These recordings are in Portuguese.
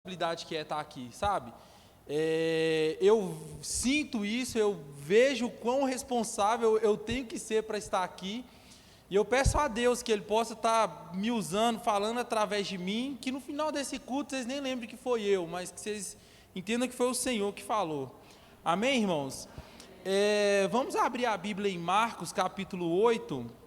responsabilidade que é estar aqui, sabe? Eu sinto isso, eu vejo o quão responsável eu tenho que ser para estar aqui, e eu peço a Deus que Ele possa estar me usando, falando através de mim, que no final desse culto vocês nem lembrem que foi eu, mas que vocês entendam que foi o Senhor que falou. Amém, irmãos? Vamos abrir a Bíblia em Marcos, capítulo 8.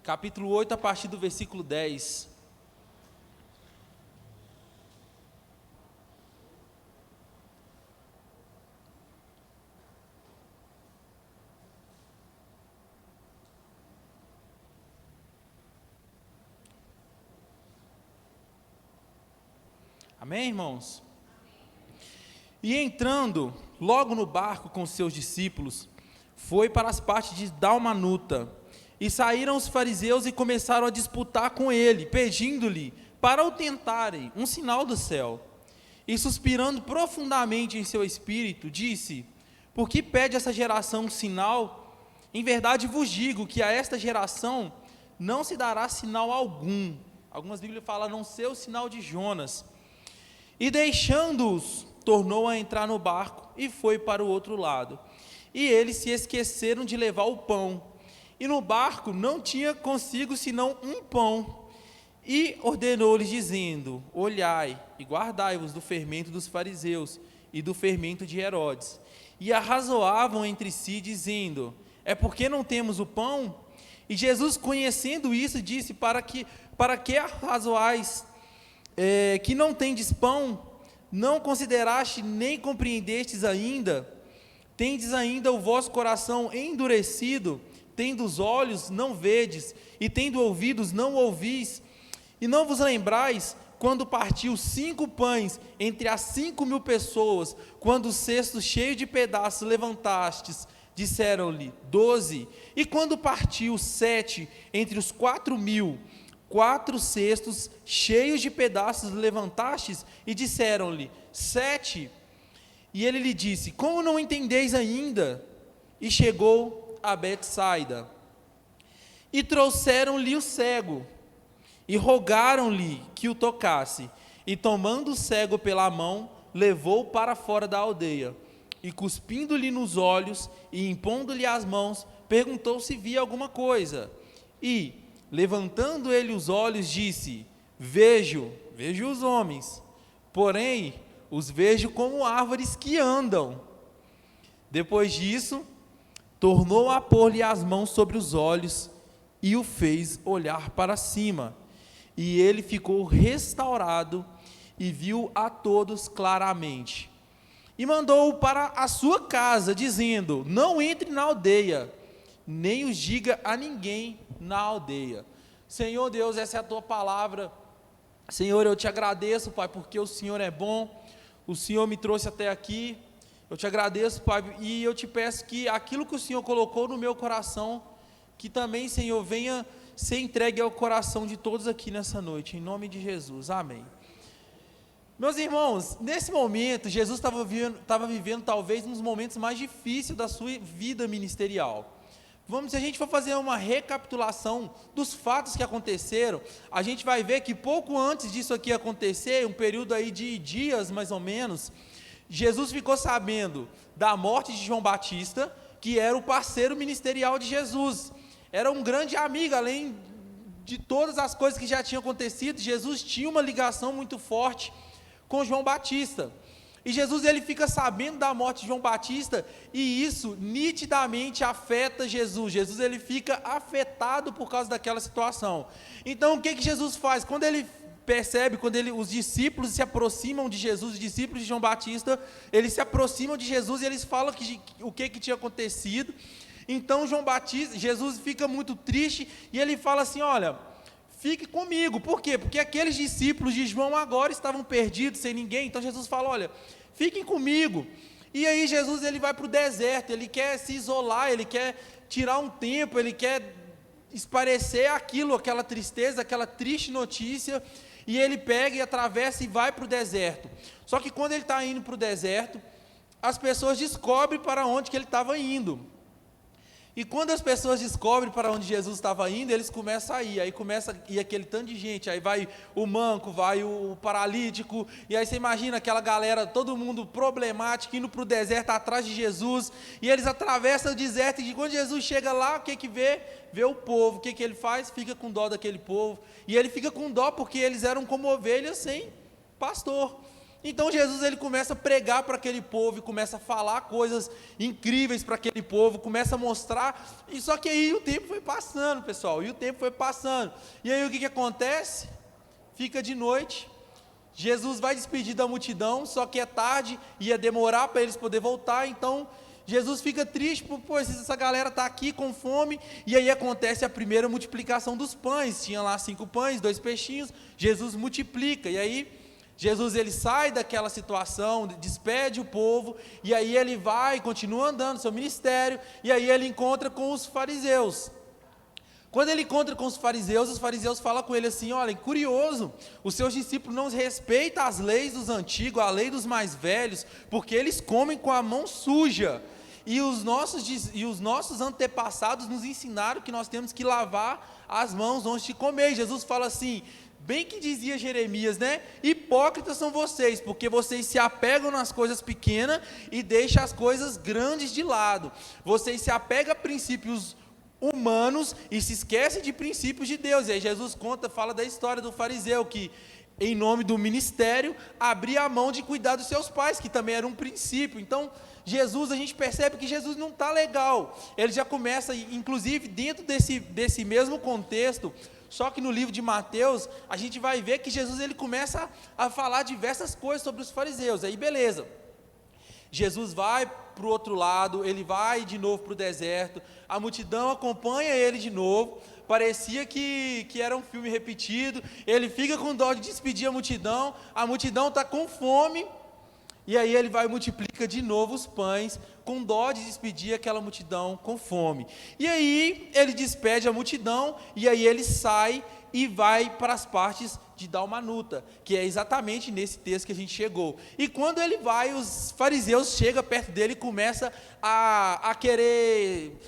Capítulo 8, a partir do versículo 10. Amém, irmãos? E entrando logo no barco com seus discípulos, foi para as partes de Dalmanuta. E saíram os fariseus e começaram a disputar com ele, pedindo-lhe para o tentarem um sinal do céu. E suspirando profundamente em seu espírito, disse: por que pede essa geração um sinal? Em verdade vos digo que a esta geração não se dará sinal algum. Algumas Bíblias falam, a não ser o sinal de Jonas. E deixando-os, tornou a entrar no barco e foi para o outro lado. E eles se esqueceram de levar o pão. E no barco não tinha consigo senão um pão. E ordenou-lhes, dizendo: olhai e guardai-vos do fermento dos fariseus e do fermento de Herodes. E arrazoavam entre si, dizendo: é porque não temos o pão? E Jesus, conhecendo isso, disse: para que arrazoais, que não tendes pão? Não consideraste nem compreendestes ainda? Tendes ainda o vosso coração endurecido? Tendo os olhos, não vedes, e tendo ouvidos, não ouvis, e não vos lembrais, quando partiu 5 pães entre as 5.000 pessoas, quando o cesto cheio de pedaços levantastes, disseram-lhe 12, e quando partiu 7 entre os 4.000, 4 cestos cheios de pedaços levantastes, e disseram-lhe 7, e ele lhe disse: como não entendeis ainda? E chegou a Betsaida, e trouxeram-lhe o cego, e rogaram-lhe que o tocasse, e tomando o cego pela mão, levou-o para fora da aldeia, e cuspindo-lhe nos olhos, e impondo-lhe as mãos, perguntou se via alguma coisa, e, levantando ele os olhos, disse: vejo os homens, porém, os vejo como árvores que andam. Depois disso, tornou a pôr-lhe as mãos sobre os olhos e o fez olhar para cima. E ele ficou restaurado e viu a todos claramente. E mandou-o para a sua casa, dizendo: não entre na aldeia, nem os diga a ninguém na aldeia. Senhor Deus, essa é a tua palavra. Senhor, eu te agradeço, Pai, porque o Senhor é bom. O Senhor me trouxe até aqui. Eu te agradeço, Pai, e eu te peço que aquilo que o Senhor colocou no meu coração, que também, Senhor, venha ser entregue ao coração de todos aqui nessa noite, em nome de Jesus, amém. Meus irmãos, nesse momento, Jesus estava vivendo talvez um dos momentos mais difíceis da sua vida ministerial. Se a gente for fazer uma recapitulação dos fatos que aconteceram, a gente vai ver que pouco antes disso aqui acontecer, um período aí de dias mais ou menos, Jesus ficou sabendo da morte de João Batista, que era o parceiro ministerial de Jesus, era um grande amigo, além de todas as coisas que já tinham acontecido, Jesus tinha uma ligação muito forte com João Batista, e Jesus ele fica sabendo da morte de João Batista, e isso nitidamente afeta Jesus ele fica afetado por causa daquela situação. Então o que Jesus faz? Quando ele percebe, os discípulos se aproximam de Jesus, os discípulos de João Batista, eles se aproximam de Jesus e eles falam o que tinha acontecido. Então Jesus fica muito triste e ele fala assim: olha, fique comigo. Por quê? Porque aqueles discípulos de João agora estavam perdidos, sem ninguém. Então Jesus fala: olha, fiquem comigo. E aí Jesus ele vai para o deserto, ele quer se isolar, ele quer tirar um tempo, ele quer esparecer aquela tristeza, aquela triste notícia. E ele pega e atravessa e vai para o deserto. Só que quando ele está indo para o deserto, as pessoas descobrem para onde que ele estava indo. E quando as pessoas descobrem para onde Jesus estava indo, eles começam a ir, aí começa a ir aquele tanto de gente, aí vai o manco, vai o paralítico, e aí você imagina aquela galera, todo mundo problemático, indo para o deserto atrás de Jesus, e eles atravessam o deserto, e quando Jesus chega lá, o que que vê? Vê o povo, o que que ele faz? Fica com dó daquele povo, e ele fica com dó porque eles eram como ovelhas sem pastor. Então Jesus ele começa a pregar para aquele povo, e começa a falar coisas incríveis para aquele povo, começa a mostrar, e só que aí o tempo foi passando, pessoal, e o tempo foi passando, e aí o que acontece? Fica de noite, Jesus vai despedir da multidão, só que é tarde, ia demorar para eles poderem voltar, então Jesus fica triste, pois essa galera está aqui com fome, e aí acontece a primeira multiplicação dos pães, tinha lá 5 pães, 2 peixinhos, Jesus multiplica, e aí Jesus ele sai daquela situação, despede o povo, e aí ele vai, continua andando seu ministério, e aí ele encontra com os fariseus. Quando ele encontra com os fariseus falam com ele assim: olha, curioso, os seus discípulos não respeitam as leis dos antigos, a lei dos mais velhos, porque eles comem com a mão suja, e os nossos antepassados nos ensinaram que nós temos que lavar as mãos antes de comer. E Jesus fala assim: bem que dizia Jeremias, né? Hipócritas são vocês, porque vocês se apegam nas coisas pequenas e deixam as coisas grandes de lado. Vocês se apegam a princípios humanos e se esquecem de princípios de Deus. E aí Jesus fala da história do fariseu que, em nome do ministério, abria a mão de cuidar dos seus pais, que também era um princípio. Então, Jesus, a gente percebe que Jesus não está legal. Ele já começa, inclusive, dentro desse mesmo contexto. Só que no livro de Mateus, a gente vai ver que Jesus ele começa a falar diversas coisas sobre os fariseus. Aí beleza, Jesus vai para o outro lado, ele vai de novo para o deserto, a multidão acompanha ele de novo, parecia que era um filme repetido, ele fica com dó de despedir a multidão está com fome, e aí ele vai e multiplica de novo os pães, com dó de despedir aquela multidão com fome. E aí ele despede a multidão, e aí ele sai e vai para as partes de Dalmanuta, que é exatamente nesse texto que a gente chegou. E quando ele vai, os fariseus chegam perto dele e começam a querer...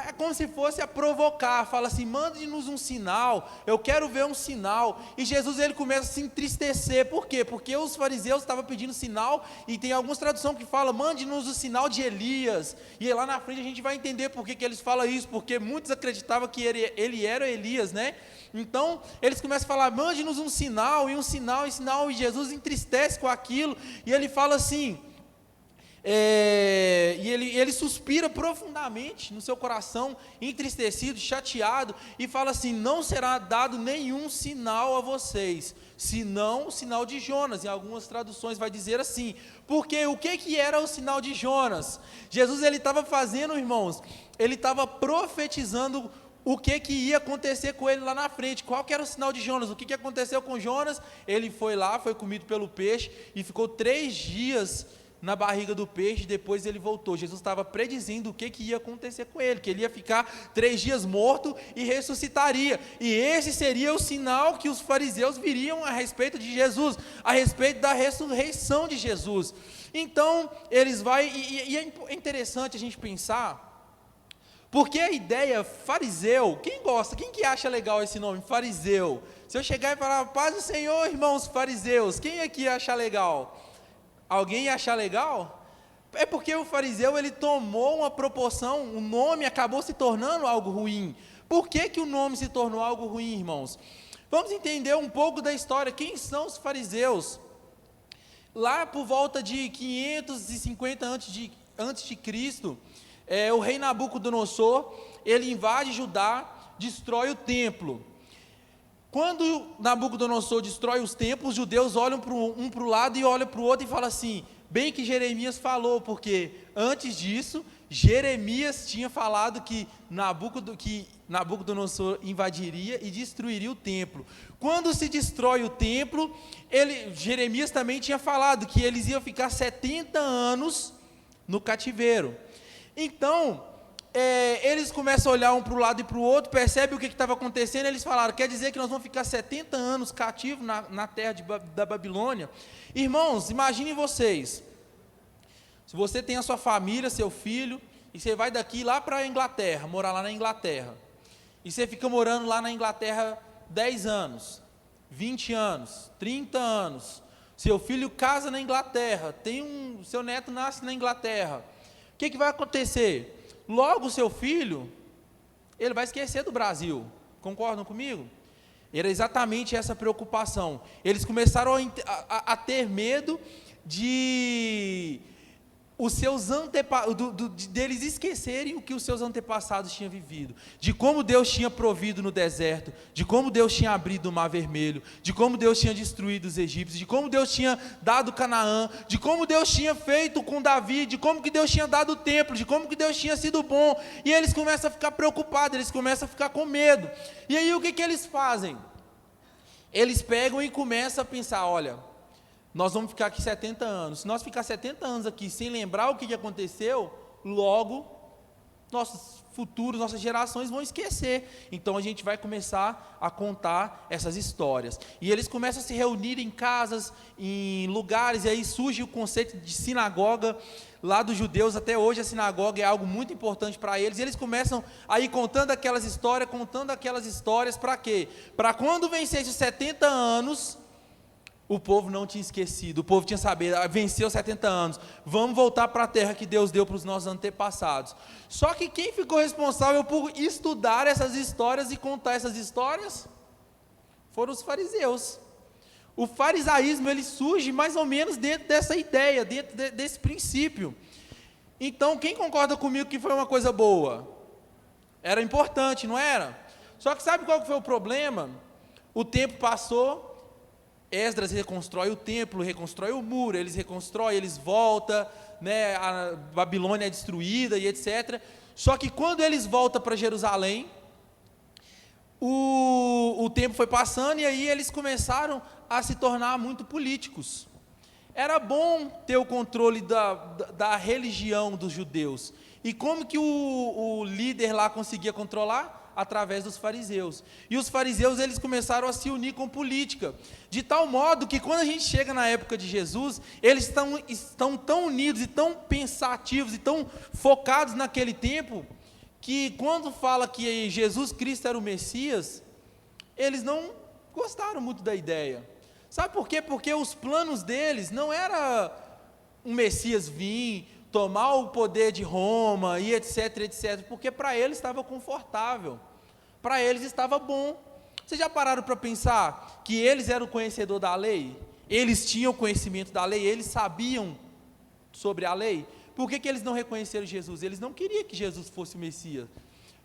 É como se fosse a provocar, fala assim: mande-nos um sinal, eu quero ver um sinal. E Jesus ele começa a se entristecer, por quê? Porque os fariseus estavam pedindo sinal, e tem algumas traduções que falam: mande-nos o sinal de Elias. E lá na frente a gente vai entender por que eles falam isso, porque muitos acreditavam que ele era Elias, né? Então eles começam a falar: mande-nos um sinal, e um sinal, e sinal, e Jesus entristece com aquilo, e ele fala assim... e ele suspira profundamente no seu coração, entristecido, chateado, e fala assim: não será dado nenhum sinal a vocês, senão o sinal de Jonas. Em algumas traduções vai dizer assim, porque o que era o sinal de Jonas? Jesus ele estava fazendo, irmãos, ele estava profetizando o que ia acontecer com ele lá na frente. Qual que era o sinal de Jonas? O que aconteceu com Jonas? Ele foi lá, foi comido pelo peixe, e ficou 3 dias na barriga do peixe, depois ele voltou. Jesus estava predizendo o que ia acontecer com ele, que ele ia ficar 3 dias morto e ressuscitaria, e esse seria o sinal que os fariseus viriam a respeito de Jesus, a respeito da ressurreição de Jesus. Então, eles vão, e é interessante a gente pensar, porque a ideia fariseu, quem gosta, quem que acha legal esse nome, fariseu? Se eu chegar e falar: paz do Senhor, irmãos fariseus, quem aqui acha legal? Alguém ia achar legal? É porque o fariseu ele tomou uma proporção, o nome acabou se tornando algo ruim. Por que o nome se tornou algo ruim, irmãos? Vamos entender um pouco da história. Quem são os fariseus? Lá por volta de 550 antes de Cristo, o rei Nabucodonosor, ele invade Judá, destrói o templo. Quando Nabucodonosor destrói os templos, os judeus olham um para o lado e olham para o outro e falam assim: bem que Jeremias falou, porque antes disso, Jeremias tinha falado que Nabucodonosor invadiria e destruiria o templo. Quando se destrói o templo, Jeremias também tinha falado que eles iam ficar 70 anos no cativeiro. Então, eles começam a olhar um para o lado e para o outro, percebem o que estava acontecendo, eles falaram: quer dizer que nós vamos ficar 70 anos cativos na terra da Babilônia? Irmãos, imaginem vocês, se você tem a sua família, seu filho, e você vai daqui lá para a Inglaterra, morar lá na Inglaterra, e você fica morando lá na Inglaterra 10 anos, 20 anos, 30 anos, seu filho casa na Inglaterra, seu neto nasce na Inglaterra, o que vai acontecer? Logo o seu filho, ele vai esquecer do Brasil, concordam comigo? Era exatamente essa preocupação. Eles começaram a ter medo de deles esquecerem o que os seus antepassados tinham vivido, de como Deus tinha provido no deserto, de como Deus tinha abrido o mar vermelho, de como Deus tinha destruído os egípcios, de como Deus tinha dado Canaã, de como Deus tinha feito com Davi, de como que Deus tinha dado o templo, de como que Deus tinha sido bom. E eles começam a ficar preocupados, eles começam a ficar com medo. E aí o que eles fazem? Eles pegam e começam a pensar, olha, nós vamos ficar aqui 70 anos, se nós ficar 70 anos aqui sem lembrar o que aconteceu, logo, nossos futuros, nossas gerações vão esquecer, então a gente vai começar a contar essas histórias, e eles começam a se reunir em casas, em lugares, e aí surge o conceito de sinagoga, lá dos judeus. Até hoje a sinagoga é algo muito importante para eles, e eles começam a ir contando aquelas histórias, para quê? Para quando vencesse os 70 anos, o povo não tinha esquecido, o povo tinha sabido, venceu 70 anos, vamos voltar para a terra que Deus deu para os nossos antepassados. Só que quem ficou responsável por estudar essas histórias e contar essas histórias? Foram os fariseus. O farisaísmo, ele surge mais ou menos dentro dessa ideia, dentro desse princípio. Então, quem concorda comigo que foi uma coisa boa? Era importante, não era? Só que sabe qual que foi o problema? O tempo passou, Esdras reconstrói o templo, reconstrói o muro, eles reconstroem, eles voltam, né, a Babilônia é destruída e etc. Só que quando eles voltam para Jerusalém, o tempo foi passando e aí eles começaram a se tornar muito políticos. Era bom ter o controle da religião dos judeus. E como que o líder lá conseguia controlar? Através dos fariseus. E os fariseus, eles começaram a se unir com política, de tal modo que quando a gente chega na época de Jesus, eles estão tão unidos e tão pensativos e tão focados naquele tempo, que quando fala que Jesus Cristo era o Messias, eles não gostaram muito da ideia. Sabe por quê? Porque os planos deles não era um Messias vir, tomar o poder de Roma e etc, etc, porque para eles estava confortável, para eles estava bom. Vocês já pararam para pensar que eles eram o conhecedor da lei? Eles tinham conhecimento da lei, eles sabiam sobre a lei? Por que eles não reconheceram Jesus? Eles não queriam que Jesus fosse o Messias,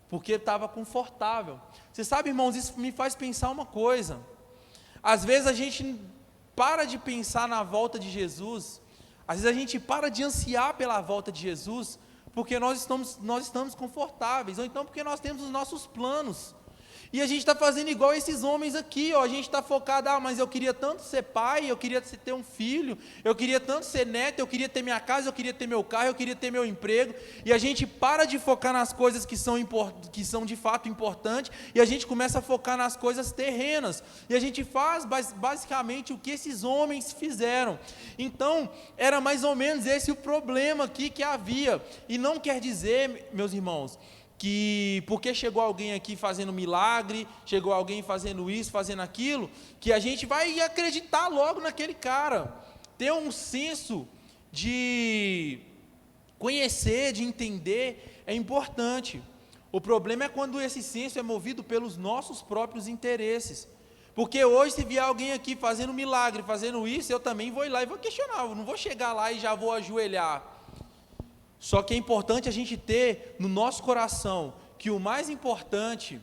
porque estava confortável. Você sabe, irmãos, isso me faz pensar uma coisa. Às vezes a gente para de pensar na volta de Jesus, às vezes a gente para de ansiar pela volta de Jesus, porque nós estamos confortáveis, ou então porque nós temos os nossos planos, e a gente está fazendo igual esses homens aqui, ó, a gente está focado, mas eu queria tanto ser pai, eu queria ter um filho, eu queria tanto ser neto, eu queria ter minha casa, eu queria ter meu carro, eu queria ter meu emprego, e a gente para de focar nas coisas que são de fato importantes, e a gente começa a focar nas coisas terrenas, e a gente faz basicamente o que esses homens fizeram. Então, era mais ou menos esse o problema aqui que havia, e não quer dizer, meus irmãos, que porque chegou alguém aqui fazendo milagre, chegou alguém fazendo isso, fazendo aquilo, que a gente vai acreditar logo naquele cara. Ter um senso de conhecer, de entender, é importante. O problema é quando esse senso é movido pelos nossos próprios interesses. Porque hoje, se vier alguém aqui fazendo milagre, fazendo isso, eu também vou ir lá e vou questionar, eu não vou chegar lá e já vou ajoelhar. Só que é importante a gente ter no nosso coração que o mais importante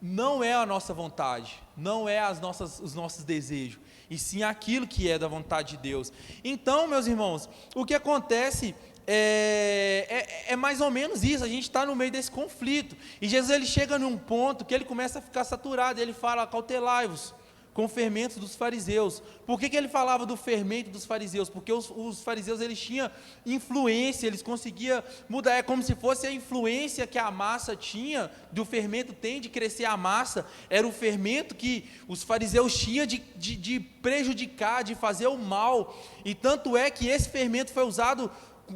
não é a nossa vontade, não é os nossos desejos, e sim aquilo que é da vontade de Deus. Então, meus irmãos, o que acontece é mais ou menos isso. A gente está no meio desse conflito, e Jesus ele chega num ponto que ele começa a ficar saturado, ele fala: cautelai-vos com o fermento dos fariseus. Por que ele falava do fermento dos fariseus? Porque os fariseus eles tinham influência, eles conseguiam mudar, é como se fosse a influência que a massa tinha, do fermento tem de crescer a massa, era o fermento que os fariseus tinham de prejudicar, de fazer o mal, e tanto é que esse fermento foi usado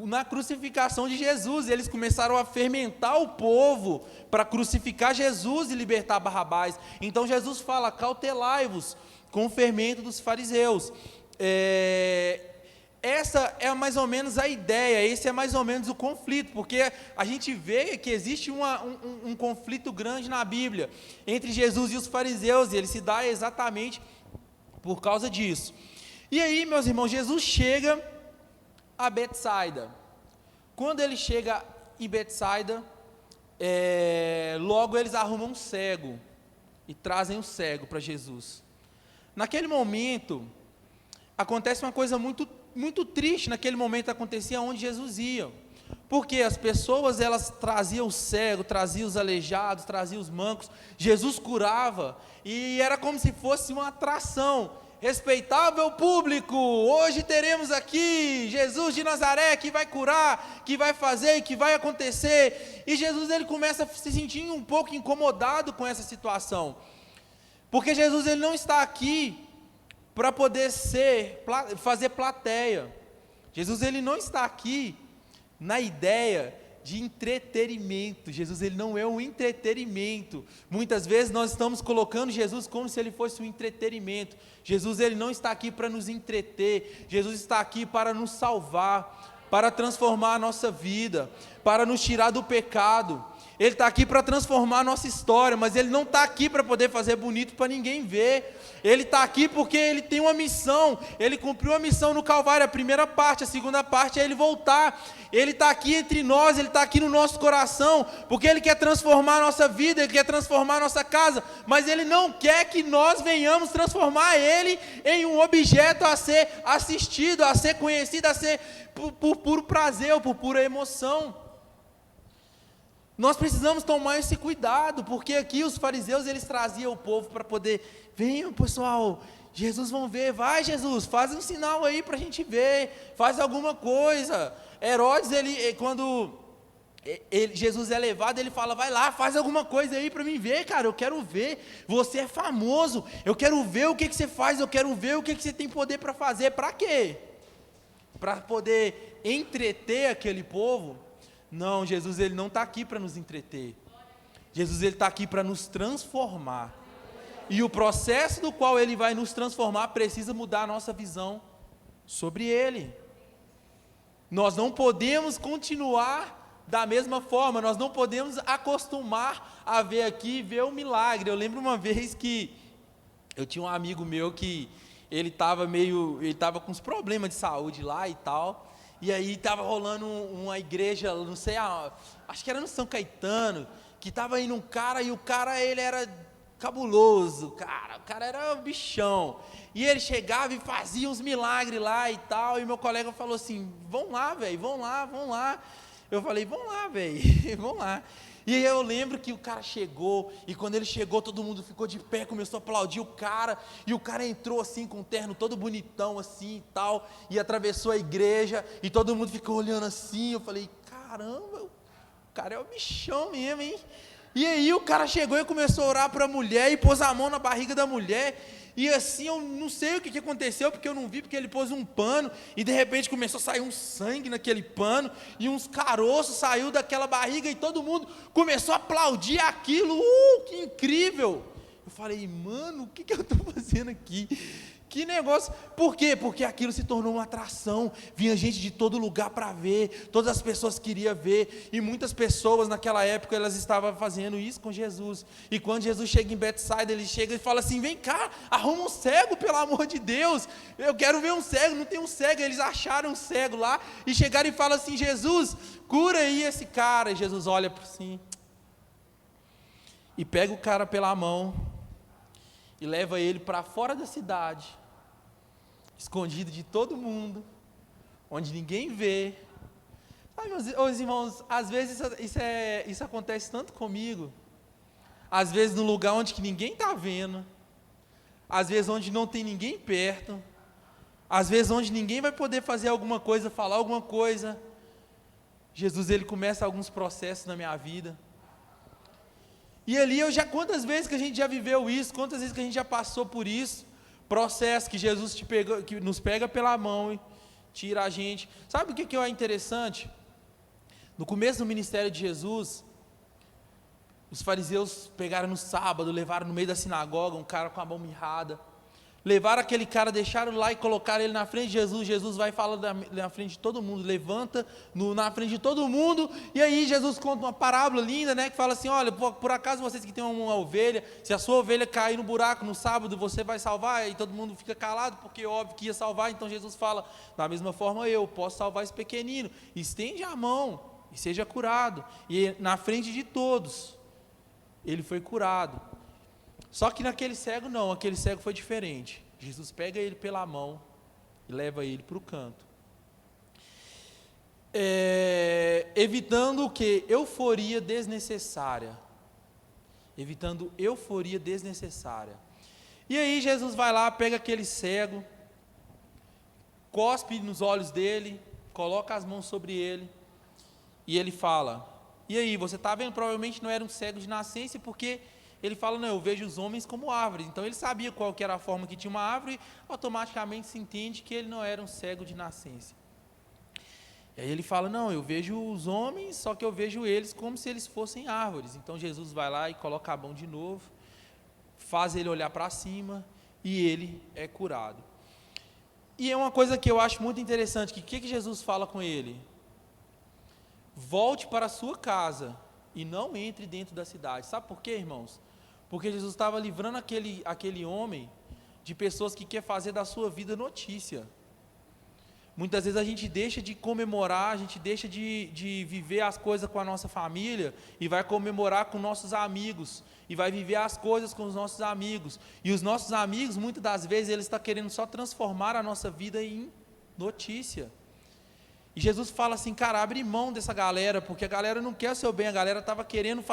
na crucificação de Jesus. Eles começaram a fermentar o povo para crucificar Jesus e libertar Barrabás. Então Jesus fala: cautelai-vos com o fermento dos fariseus. Essa é mais ou menos a ideia, esse é mais ou menos o conflito, porque a gente vê que existe um conflito grande na Bíblia entre Jesus e os fariseus, e ele se dá exatamente por causa disso. E aí, meus irmãos, Jesus chega a Betsaida. Quando ele chega em Betsaida, logo eles arrumam um cego e trazem o cego para Jesus. Naquele momento, acontece uma coisa muito triste. Naquele momento acontecia onde Jesus ia, porque as pessoas, elas traziam o cego, traziam os aleijados, traziam os mancos. Jesus curava, e era como se fosse uma atração. Respeitável público, hoje teremos aqui Jesus de Nazaré, que vai curar, que vai fazer, que vai acontecer. E Jesus, ele começa a se sentir um pouco incomodado com essa situação, porque Jesus, ele não está aqui para poder fazer plateia. Jesus, ele não está aqui na ideia de entretenimento. Jesus, ele não é um entretenimento. Muitas vezes nós estamos colocando Jesus como se ele fosse um entretenimento. Jesus, ele não está aqui para nos entreter. Jesus está aqui para nos salvar, para transformar a nossa vida, para nos tirar do pecado. Ele está aqui para transformar a nossa história, mas ele não está aqui para poder fazer bonito para ninguém ver. Ele está aqui porque ele tem uma missão. Ele cumpriu a missão no Calvário, a primeira parte. A segunda parte é ele voltar. Ele está aqui entre nós, ele está aqui no nosso coração, porque ele quer transformar a nossa vida, ele quer transformar a nossa casa, mas ele não quer que nós venhamos transformar ele em um objeto a ser assistido, a ser conhecido, a ser por puro prazer ou por pura emoção. Nós precisamos tomar esse cuidado, porque aqui os fariseus, eles traziam o povo para poder: venham pessoal, Jesus, vão ver, vai Jesus, faz um sinal aí para a gente ver, faz alguma coisa. Herodes, quando Jesus é levado, ele fala: vai lá, faz alguma coisa aí para mim ver, cara, eu quero ver, você é famoso, eu quero ver o que você faz, eu quero ver o que você tem poder para fazer. Para quê? Para poder entreter aquele povo? Não, Jesus, ele não está aqui para nos entreter. Jesus, ele está aqui para nos transformar. E o processo do qual ele vai nos transformar precisa mudar a nossa visão sobre ele. Nós não podemos continuar da mesma forma, nós não podemos acostumar a ver aqui, ver o milagre. Eu lembro uma vez que eu tinha um amigo meu que ele estava com uns problemas de saúde lá e tal. E aí estava rolando uma igreja, não sei, acho que era no São Caetano, que estava indo um cara, e o cara, ele era cabuloso, cara, o cara era um bichão, e ele chegava e fazia uns milagres lá e tal, e meu colega falou assim: vão lá, velho, vão lá. Eu falei: vão lá, velho, vão lá. E aí eu lembro que o cara chegou, e quando ele chegou, todo mundo ficou de pé, começou a aplaudir o cara, e o cara entrou assim, com um terno todo bonitão assim e tal, e atravessou a igreja, e todo mundo ficou olhando assim. Eu falei: caramba, o cara é o bichão mesmo, hein? E aí o cara chegou e começou a orar para a mulher, e pôs a mão na barriga da mulher, e assim, eu não sei o que aconteceu, porque eu não vi, porque ele pôs um pano, e de repente começou a sair um sangue naquele pano, e uns caroços saiu daquela barriga, e todo mundo começou a aplaudir aquilo. Que incrível! Eu falei: mano, o que eu estou fazendo aqui? Que negócio. Por quê? Porque aquilo se tornou uma atração, vinha gente de todo lugar para ver, todas as pessoas queriam ver, e muitas pessoas naquela época, elas estavam fazendo isso com Jesus. E quando Jesus chega em Betsaida, ele chega e fala assim: vem cá, arruma um cego, pelo amor de Deus, eu quero ver um cego, não tem um cego. Eles acharam um cego lá, e chegaram e falam assim: Jesus, cura aí esse cara. E Jesus olha assim, e pega o cara pela mão, e leva ele para fora da cidade, escondido de todo mundo, onde ninguém vê. Ai, meus irmãos, às vezes isso acontece tanto comigo. Às vezes no lugar onde que ninguém está vendo, às vezes onde não tem ninguém perto, às vezes onde ninguém vai poder fazer alguma coisa, falar alguma coisa. Jesus, ele começa alguns processos na minha vida. E ali quantas vezes que a gente já viveu isso, quantas vezes que a gente já passou por isso, processo que Jesus que nos pega pela mão, tira a gente. Sabe o que é interessante? No começo do ministério de Jesus, os fariseus pegaram no sábado, levaram no meio da sinagoga um cara com a mão mirrada, levaram aquele cara, deixaram lá e colocaram ele na frente de Jesus. Jesus vai falar na frente de todo mundo, levanta na frente de todo mundo, e aí Jesus conta uma parábola linda, né, que fala assim: olha, por acaso vocês que têm uma ovelha, se a sua ovelha cair no buraco no sábado, você vai salvar? E todo mundo fica calado, porque é óbvio que ia salvar. Então Jesus fala: da mesma forma eu posso salvar esse pequenino, estende a mão e seja curado. E na frente de todos ele foi curado. Só que naquele cego não, aquele cego foi diferente. Jesus pega ele pela mão e leva ele para o canto. Evitando o quê? Euforia desnecessária. Evitando euforia desnecessária. E aí Jesus vai lá, pega aquele cego, cospe nos olhos dele, coloca as mãos sobre ele, e ele fala: e aí, você está vendo? Provavelmente não era um cego de nascença, porque ele fala: não, eu vejo os homens como árvores. Então ele sabia qual que era a forma que tinha uma árvore, automaticamente se entende que ele não era um cego de nascença. E aí ele fala: não, eu vejo os homens, só que eu vejo eles como se eles fossem árvores. Então Jesus vai lá e coloca a mão de novo, faz ele olhar para cima, e ele é curado. E é uma coisa que eu acho muito interessante, que Jesus fala com ele? Volte para a sua casa e não entre dentro da cidade. Sabe por quê, irmãos? Porque Jesus estava livrando aquele homem de pessoas que querem fazer da sua vida notícia. Muitas vezes a gente deixa de comemorar, a gente deixa de viver as coisas com a nossa família e vai comemorar com nossos amigos, e vai viver as coisas com os nossos amigos. E os nossos amigos, muitas das vezes, eles estão querendo só transformar a nossa vida em notícia. E Jesus fala assim: cara, abre mão dessa galera, porque a galera não quer o seu bem, a galera estava querendo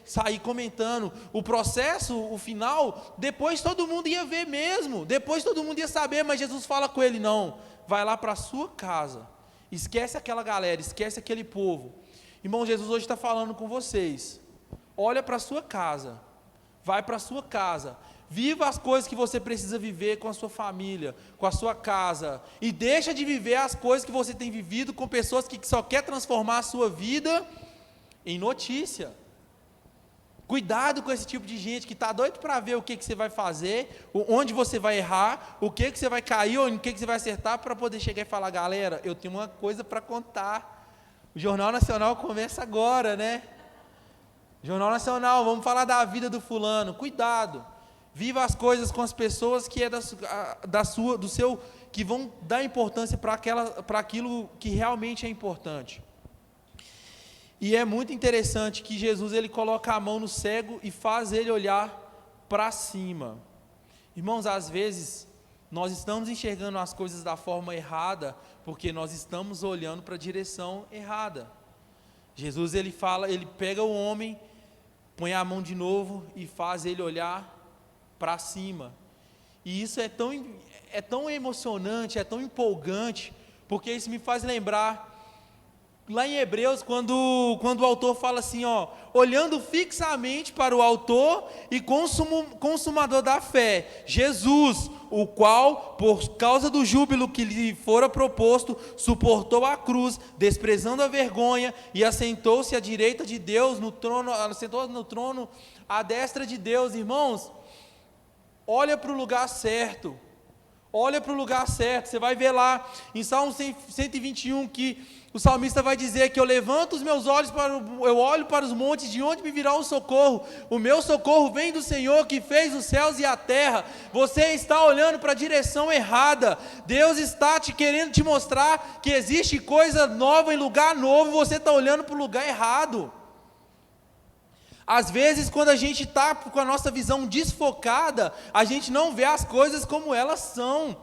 sair comentando. O processo, o final, depois todo mundo ia ver mesmo, depois todo mundo ia saber, mas Jesus fala com ele: não, vai lá para a sua casa, esquece aquela galera, esquece aquele povo. Irmão, Jesus hoje está falando com vocês: olha para a sua casa, vai para a sua casa, viva as coisas que você precisa viver com a sua família, com a sua casa, e deixa de viver as coisas que você tem vivido com pessoas que só querem transformar a sua vida em notícia. Cuidado com esse tipo de gente que está doido para ver o que você vai fazer, onde você vai errar, o que você vai cair, ou em que você vai acertar, para poder chegar e falar: galera, eu tenho uma coisa para contar. O Jornal Nacional começa agora, né? Jornal Nacional, vamos falar da vida do fulano. Cuidado. Viva as coisas com as pessoas que que vão dar importância para aquilo que realmente é importante. E é muito interessante que Jesus, ele coloca a mão no cego e faz ele olhar para cima. Irmãos, às vezes nós estamos enxergando as coisas da forma errada, porque nós estamos olhando para a direção errada. Jesus, ele pega o homem, põe a mão de novo e faz ele olhar para cima. E isso é tão emocionante, é tão empolgante, porque isso me faz lembrar lá em Hebreus, quando o autor fala assim, olhando fixamente para o autor e consumador da fé, Jesus, o qual, por causa do júbilo que lhe fora proposto, suportou a cruz, desprezando a vergonha, e assentou-se à direita de Deus, assentou no trono à destra de Deus. Irmãos, olha para o lugar certo, você vai ver lá em Salmo 121 que o salmista vai dizer que eu levanto os meus olhos, eu olho para os montes, de onde me virá o socorro? O meu socorro vem do Senhor que fez os céus e a terra. Você está olhando para a direção errada. Deus está querendo te mostrar que existe coisa nova em lugar novo, e você está olhando para o lugar errado. Às vezes, quando a gente está com a nossa visão desfocada, a gente não vê as coisas como elas são.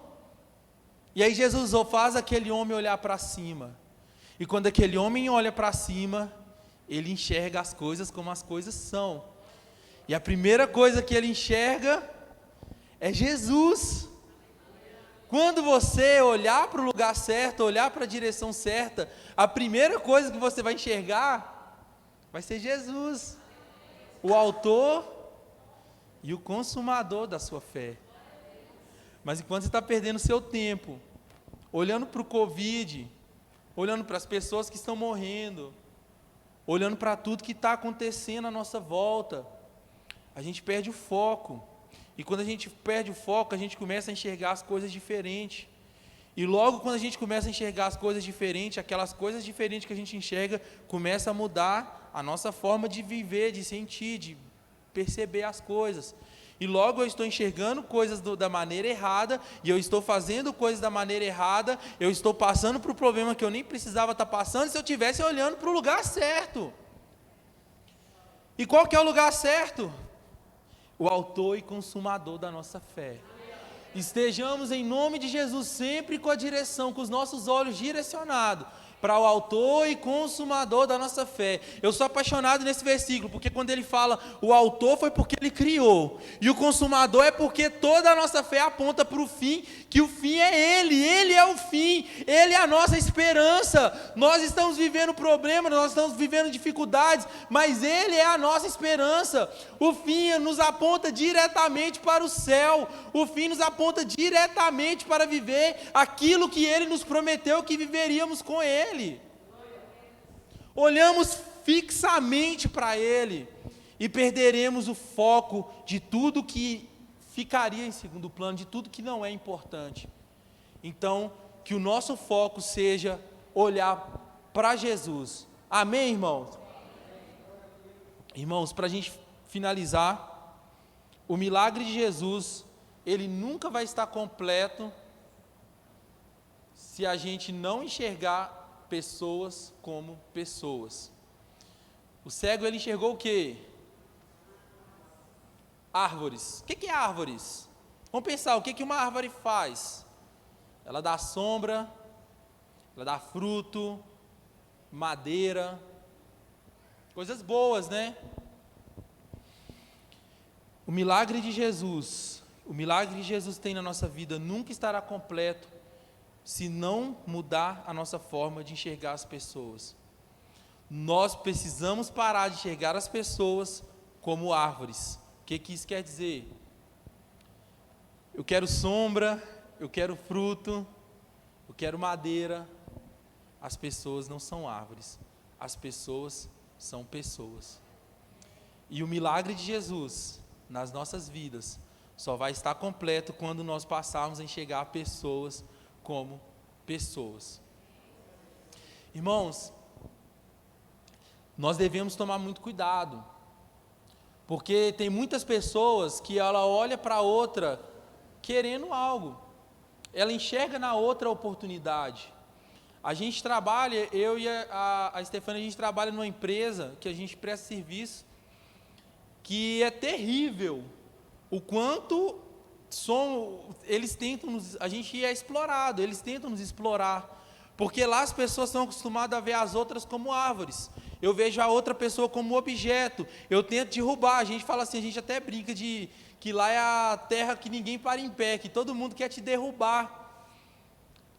E aí Jesus faz aquele homem olhar para cima. E quando aquele homem olha para cima, ele enxerga as coisas como as coisas são. E a primeira coisa que ele enxerga é Jesus. Quando você olhar para o lugar certo, olhar para a direção certa, a primeira coisa que você vai enxergar vai ser Jesus, o autor e o consumador da sua fé. Mas enquanto você está perdendo seu tempo, olhando para o Covid, olhando para as pessoas que estão morrendo, olhando para tudo que está acontecendo à nossa volta, a gente perde o foco. E quando a gente perde o foco, a gente começa a enxergar as coisas diferentes. E logo quando a gente começa a enxergar as coisas diferentes, aquelas coisas diferentes que a gente enxerga, começa a mudar a nossa forma de viver, de sentir, de perceber as coisas. E logo eu estou enxergando coisas da maneira errada, e eu estou fazendo coisas da maneira errada, eu estou passando por um problema que eu nem precisava estar passando se eu estivesse olhando para o lugar certo. E qual que é o lugar certo? O autor e consumador da nossa fé. Estejamos em nome de Jesus sempre com a direção, com os nossos olhos direcionados para o autor e consumador da nossa fé. Eu sou apaixonado nesse versículo, porque quando ele fala o autor foi porque ele criou, e o consumador é porque toda a nossa fé aponta para o fim, que o fim é ele é o fim, ele é a nossa esperança. Nós estamos vivendo problemas, nós estamos vivendo dificuldades, mas ele é a nossa esperança. O fim nos aponta diretamente para o céu, o fim nos aponta diretamente para viver aquilo que ele nos prometeu que viveríamos com ele. Olhamos fixamente para ele e perderemos o foco de tudo que ficaria em segundo plano, de tudo que não é importante. Então, que o nosso foco seja olhar para Jesus. Amém, irmãos? Irmãos, para a gente finalizar, o milagre de Jesus, ele nunca vai estar completo se a gente não enxergar pessoas como pessoas. O cego, ele enxergou o quê? Árvores. O que é árvores? Vamos pensar, o que uma árvore faz? Ela dá sombra, ela dá fruto, madeira, coisas boas, né? O milagre de Jesus tem na nossa vida nunca estará completo se não mudar a nossa forma de enxergar as pessoas. Nós precisamos parar de enxergar as pessoas como árvores. O que isso quer dizer? Eu quero sombra, eu quero fruto, eu quero madeira. As pessoas não são árvores, as pessoas são pessoas. E o milagre de Jesus nas nossas vidas só vai estar completo quando nós passarmos a enxergar pessoas como pessoas. Irmãos, nós devemos tomar muito cuidado, porque tem muitas pessoas que ela olha para a outra querendo algo, ela enxerga na outra oportunidade. A gente trabalha, eu e a Stefania, a gente trabalha numa empresa que a gente presta serviço, que é terrível o quanto eles tentam a gente é explorado, eles tentam nos explorar, porque lá as pessoas estão acostumadas a ver as outras como árvores, eu vejo a outra pessoa como objeto, eu tento derrubar, a gente fala assim, a gente até brinca de que lá é a terra que ninguém para em pé, que todo mundo quer te derrubar.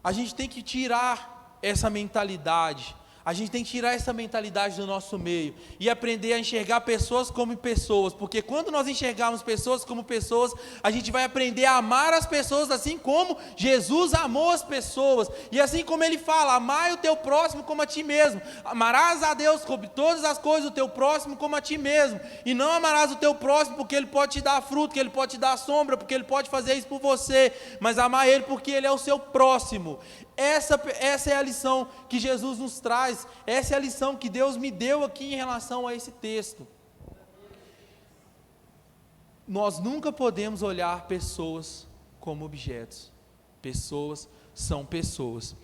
A gente tem que tirar essa mentalidade, a gente tem que tirar essa mentalidade do nosso meio e aprender a enxergar pessoas como pessoas, porque quando nós enxergarmos pessoas como pessoas, a gente vai aprender a amar as pessoas assim como Jesus amou as pessoas, e assim como ele fala, amai o teu próximo como a ti mesmo, amarás a Deus sobre todas as coisas, o teu próximo como a ti mesmo, e não amarás o teu próximo porque ele pode te dar fruto, porque ele pode te dar sombra, porque ele pode fazer isso por você, mas amar ele porque ele é o seu próximo. Essa é a lição que Jesus nos traz, essa é a lição que Deus me deu aqui em relação a esse texto. Nós nunca podemos olhar pessoas como objetos, pessoas são pessoas.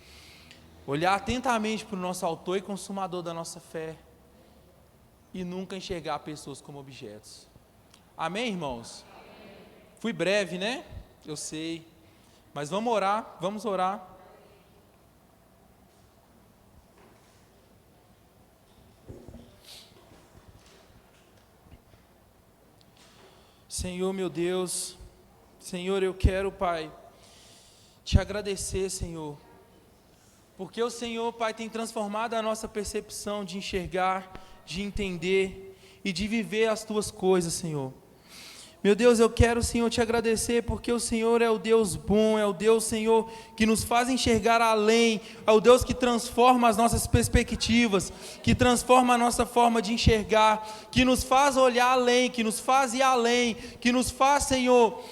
Olhar atentamente para o nosso autor e consumador da nossa fé e nunca enxergar pessoas como objetos. Amém, irmãos? Fui breve, né? Eu sei, mas vamos orar. Senhor, meu Deus, Senhor, eu quero, Pai, te agradecer, Senhor, porque o Senhor, Pai, tem transformado a nossa percepção de enxergar, de entender e de viver as Tuas coisas, Senhor. Meu Deus, eu quero, Senhor, te agradecer, porque o Senhor é o Deus bom, é o Deus, Senhor, que nos faz enxergar além, é o Deus que transforma as nossas perspectivas, que transforma a nossa forma de enxergar, que nos faz olhar além, que nos faz ir além, que nos faz, Senhor,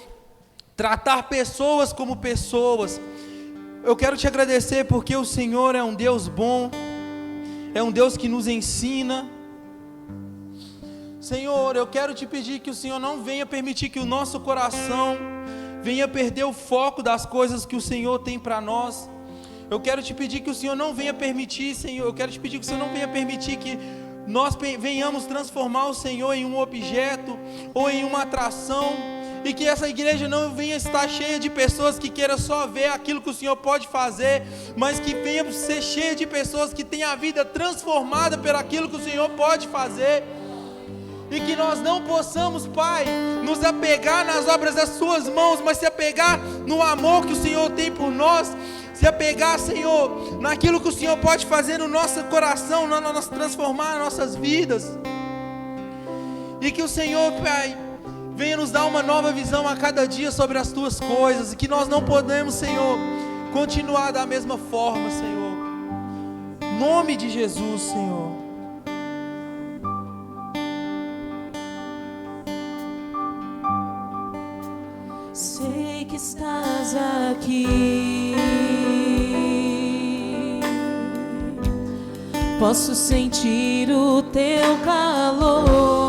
tratar pessoas como pessoas. Eu quero te agradecer, porque o Senhor é um Deus bom, é um Deus que nos ensina. Senhor, eu quero te pedir que o Senhor não venha permitir que o nosso coração venha perder o foco das coisas que o Senhor tem para nós. Eu quero te pedir que o Senhor não venha permitir, Senhor, eu quero te pedir que o Senhor não venha permitir que nós venhamos transformar o Senhor em um objeto ou em uma atração, e que essa igreja não venha estar cheia de pessoas que queiram só ver aquilo que o Senhor pode fazer, mas que venha ser cheia de pessoas que têm a vida transformada por aquilo que o Senhor pode fazer. E que nós não possamos, Pai, nos apegar nas obras das Suas mãos, mas se apegar no amor que o Senhor tem por nós, se apegar, Senhor, naquilo que o Senhor pode fazer no nosso coração, transformar nossas vidas. E que o Senhor, Pai, venha nos dar uma nova visão a cada dia sobre as Tuas coisas, e que nós não podemos, Senhor, continuar da mesma forma, Senhor. Em nome de Jesus, Senhor. Sei que estás aqui, posso sentir o teu calor.